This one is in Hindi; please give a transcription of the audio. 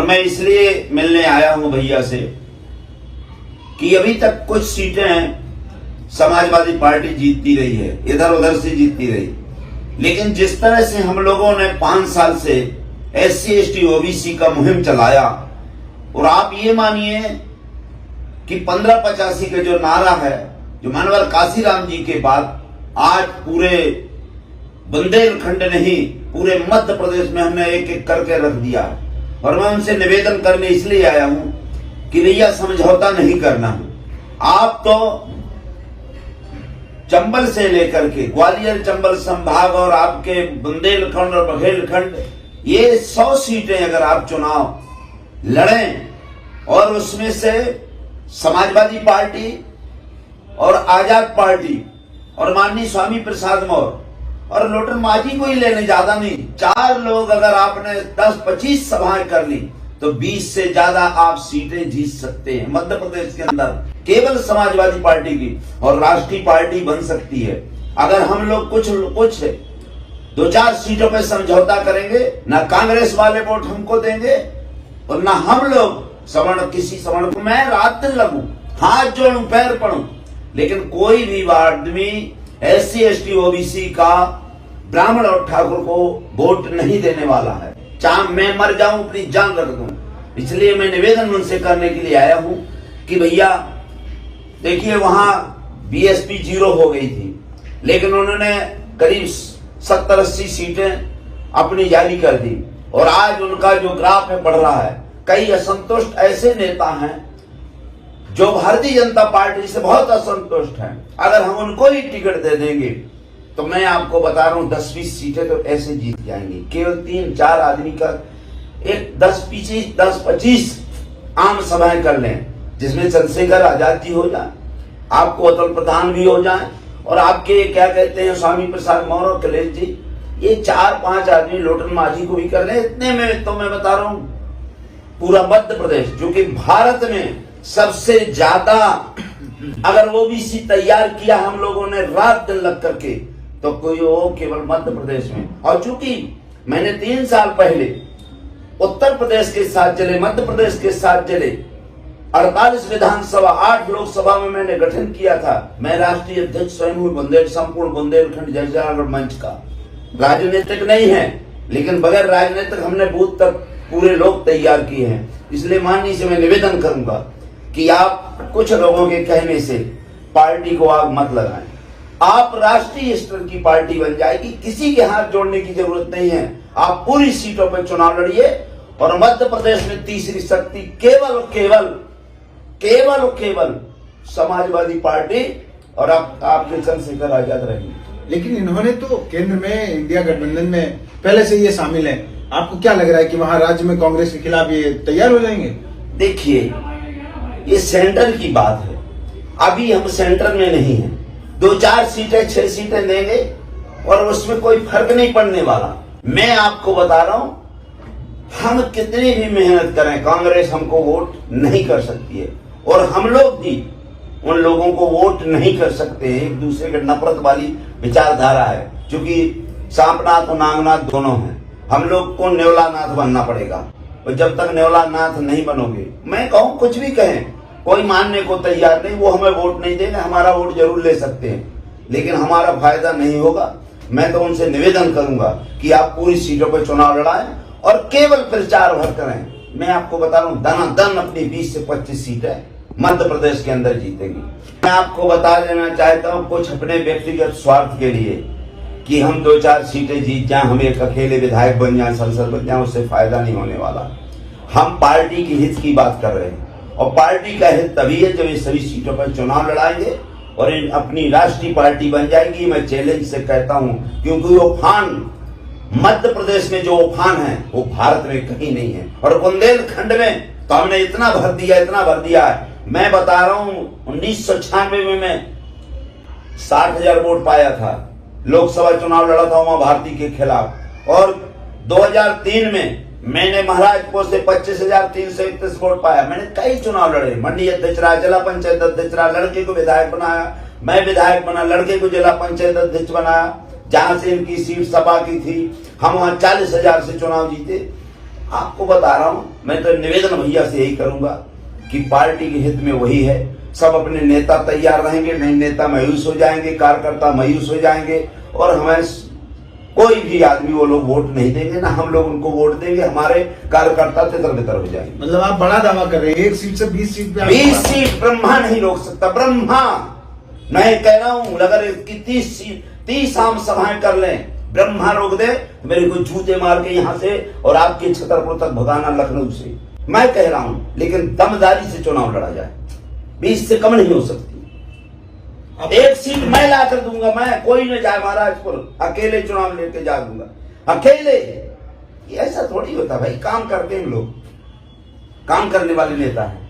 और मैं इसलिए मिलने आया हूं भैया से कि अभी तक कुछ सीटें समाजवादी पार्टी जीतती रही है, इधर उधर से जीतती रही, लेकिन जिस तरह से हम लोगों ने 5 साल से SC ST OBC का मुहिम चलाया, और आप ये मानिए कि 1585 का जो नारा है, जो मनोहर काशीराम जी के बाद आज पूरे बुंदेलखंड नहीं पूरे मध्य प्रदेश में हमने एक एक करके रख दिया। और मैं उनसे निवेदन करने इसलिए आया हूं कि भैया समझौता नहीं करना है। आप तो चंबल से लेकर के ग्वालियर चंबल संभाग और आपके बुंदेलखंड और बघेलखंड, ये 100 सीटें अगर आप चुनाव लड़ें और उसमें से समाजवादी पार्टी और आजाद पार्टी और माननीय स्वामी प्रसाद मौर्य और लोटन मांझी को ही लेने, ज्यादा नहीं, 4 लोग अगर आपने 10-25 सभाएं कर ली तो 20 से ज्यादा आप सीटें जीत सकते हैं मध्य प्रदेश के अंदर, केवल समाजवादी पार्टी की, और राष्ट्रीय पार्टी बन सकती है अगर हम लोग कुछ 2-4 सीटों पे समझौता करेंगे। ना कांग्रेस वाले वोट हमको देंगे और ना हम लोग किसी सवर्ण को मैं रात दिन लगूं, हाथ जोड़ूं, पैर पड़ूं, लेकिन कोई भी आदमी SC ST OBC का ब्राह्मण और ठाकुर को वोट नहीं देने वाला है, चाहे मैं मर जाऊं, अपनी जान रख दूं। इसलिए मैं निवेदन उनसे करने के लिए आया हूं कि भैया देखिए, वहां BSP 0 हो गई थी, लेकिन उन्होंने करीब 70-80 सीटें अपनी जारी कर दी, और आज उनका जो ग्राफ है बढ़ रहा है। कई असंतुष्ट ऐसे नेता हैं जो भारतीय जनता पार्टी से बहुत असंतुष्ट हैं, अगर हम उनको ही टिकट दे देंगे तो मैं आपको बता रहा हूं 10-20 सीटें तो ऐसे जीत जाएंगी। केवल 3-4 आदमी का एक 10-25 आम सभाएं कर लें, जिसमें चंद्रशेखर आजाद जी हो जाए, आपको अतुल प्रधान भी हो जाए, और आपके क्या कहते हैं स्वामी प्रसाद मौर्य और कलेश जी, ये 4-5 आदमी लोटन मांझी को भी कर ले। इतने में तो मैं बता रहा हूं पूरा मध्य प्रदेश, जो कि भारत में सबसे ज्यादा अगर OBC तैयार किया हम लोगों ने रात दिन लग करके, तो कोई वो केवल मध्य प्रदेश में। और चूंकि मैंने 3 साल पहले उत्तर प्रदेश के साथ चले, मध्य प्रदेश के साथ चले, 48 विधानसभा 8 लोकसभा में मैंने गठन किया था। मैं राष्ट्रीय अध्यक्ष स्वयं हूं संपूर्ण बुंदेलखंड जर्जर मंच का। राजनीतिक नहीं है, लेकिन बगैर राजनीतिक हमने बूथ तक पूरे लोग तैयार किए हैं। इसलिए माननीय से मैं निवेदन करूंगा कि आप कुछ लोगों के कहने से पार्टी को आग मत लगाएं। आप राष्ट्रीय स्तर की पार्टी बन जाएगी, किसी के हाथ जोड़ने की जरूरत नहीं है। आप पूरी सीटों पर चुनाव लड़िए, और मध्य प्रदेश में तीसरी शक्ति केवल समाजवादी पार्टी और आपके चंद्रशेखर आजाद रहेंगे। लेकिन इन्होंने तो केंद्र में इंडिया गठबंधन में पहले से ये शामिल है, आपको क्या लग रहा है कि वहां राज्य में कांग्रेस के खिलाफ ये तैयार हो जाएंगे? देखिए, ये सेंटर की बात है, अभी हम सेंटर में नहीं है। 2-4 सीटें 6 सीटें देंगे और उसमें कोई फर्क नहीं पड़ने वाला। मैं आपको बता रहा हूं, हम कितनी भी मेहनत करें, कांग्रेस हमको वोट नहीं कर सकती है, और हम लोग भी उन लोगों को वोट नहीं कर सकते। एक दूसरे के नफरत वाली विचारधारा है, क्योंकि सांपनाथ और नागनाथ दोनों हैं। हम लोग को नेवलानाथ बनना पड़ेगा, और जब तक नेवलानाथ नहीं बनोगे, मैं कहूं कुछ भी कहें, कोई मानने को तैयार नहीं, वो हमें वोट नहीं देंगे। हमारा वोट जरूर ले सकते हैं, लेकिन हमारा फायदा नहीं होगा। मैं तो उनसे निवेदन करूंगा कि आप पूरी सीटों पर चुनाव लड़ाएं और केवल प्रचार भर करें। मैं आपको बता रहा हूं, दनादन अपनी 20 से 25 सीटें मध्य प्रदेश के अंदर जीतेगी। मैं आपको बता देना चाहता हूं, कुछ अपने व्यक्तिगत स्वार्थ के लिए कि हम 2-4 सीटें जीत जाएं, हम एक अकेले विधायक बन जाएं, सांसद बन जाएं, उससे फायदा नहीं होने वाला। हम पार्टी के हित की बात कर रहे हैं, और पार्टी का हित तभी है जब ये सभी सीटों पर चुनाव लड़ाएंगे और अपनी राष्ट्रीय पार्टी बन जाएगी। मैं चैलेंज से कहता हूं, क्योंकि वो उफान मध्य प्रदेश में जो उफान है वो भारत में कहीं नहीं है। और बुंदेलखंड में तो हमने इतना भर दिया है। मैं बता रहा हूं, 1996 में मैं 60,000 वोट पाया था, लोकसभा चुनाव लड़ा था वहां भारती के खिलाफ, और 2003 में मैंने महाराजपुर से 25,331 वोट पाया। मैंने कई चुनाव लड़े, मंडी अध्यक्ष रहा, जिला पंचायत अध्यक्ष रहा, लड़के को विधायक बनाया, मैं विधायक बना, लड़के को जिला पंचायत अध्यक्ष बनाया, जहां से इनकी सीट सपा की थी। हम वहां 40,000 से चुनाव जीते। आपको बता रहा हूं, मैं तो निवेदन भैया से यही करूंगा कि पार्टी के हित में वही है, सब अपने नेता तैयार रहेंगे, नहीं नेता मायूस हो जाएंगे, कार्यकर्ता मायूस हो जाएंगे और हमें कोई भी आदमी वो लोग वोट नहीं देंगे, ना हम लोग उनको वोट देंगे, हमारे कार्यकर्ता तितर बितर हो जाएंगे। मतलब आप बड़ा दावा कर रहे हैं 1 सीट से 20 सीट पे 20 सीट ब्रह्मा नहीं रोक सकता, ब्रह्मा। मैं कह रहा हूं अगर इसकी 30 आम सभाएं कर लें, ब्रह्मा रोक दे तो मेरे को जूते मार के यहां से और आपके छतरपुर तक भगाना, लखनऊ से। मैं कह रहा हूं, लेकिन दमदारी से चुनाव लड़ा जाए, 20 से कम नहीं हो सकती। 1 सीट मैं ला कर दूंगा, मैं, कोई न जाए महाराजपुर, अकेले चुनाव लेके जा दूंगा, अकेले। ये ऐसा थोड़ी होता भाई, काम करते हैं लोग, काम करने वाले नेता हैं।